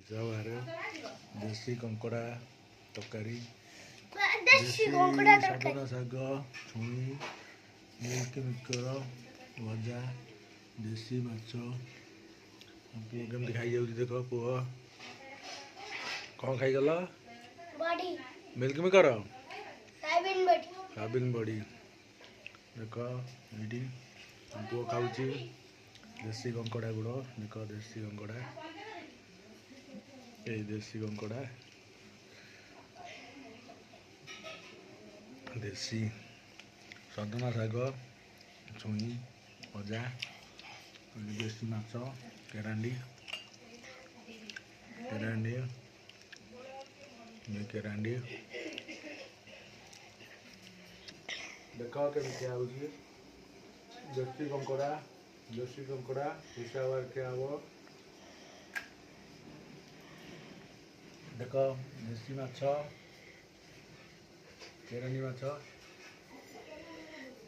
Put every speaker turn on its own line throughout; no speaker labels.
हिसाब देसी कंकड़ा तरकारी
देसी कंकड़ा
सजना शाग छुई मिल्क मिक्सर भजा देसी माछ पुओ केमती खाई जाऊँ देख पुओ कौन खाईगल
बड़ी
मिल्क मिक्सर
सोयाबीन
बड़ी देख ये पुओ खाऊँ देसी कंकड़ा गुड़ देख देसी कंकड़ा ये देसी कंकड़ा देसी सजना शाग छुई भजा देसी माछ केरांडी केरांडी केरांडी देख के क्या देसी कंकड़ा हिसाब क्या हम देख देसी माछ केरांडी माछ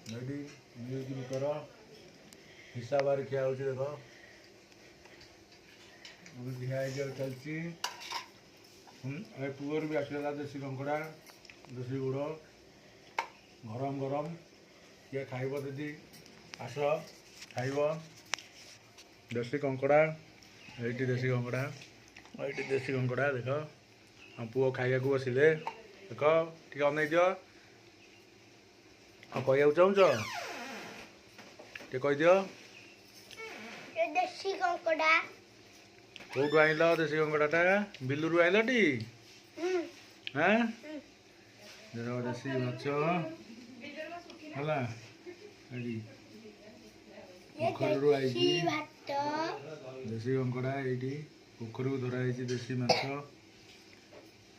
नडी म्यूजिक कर हिसाब खिया हो देख खिया चलती पुअर भी आसला देसी कंकड़ा देसी गुड़ गरम गरम किए खाइब दीदी आस खाइब देसी कंकड़ा ये देसी कंकड़ा ये देसी कंकड़ा देख हम पुओ खाइबा बसिले देख टे अनै दियो हाँ कह चाहूच टे कहीदि
देसी कंकड़ा
कौटू आइल देसी कंकड़ाटा बिलू आइल टी हाँ देसी माछ है पोखर आई देसी कंकड़ा ये पोखर को धराई देसी माछ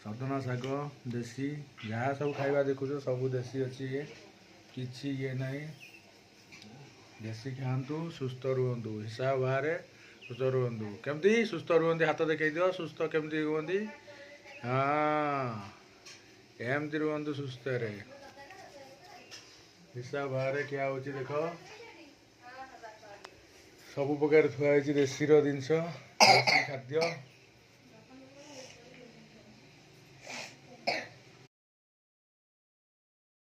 सजना शाग देसी जहाँ सब खाइबा देखुच सब देसी अच्छी किसी ये नहीं देसी खातु सुस्थ रुहतु हिसाब बाहर सुस्थ रुहतु केमती सुस्थ रुहती हाथ देखई दियो सुस्थ केमती रुहती हाँ एमती रुहतु सुस्थ रे हिसाब बाहर क्या हो देख सब प्रकार थुआई देशी जिनस देशी खाद्य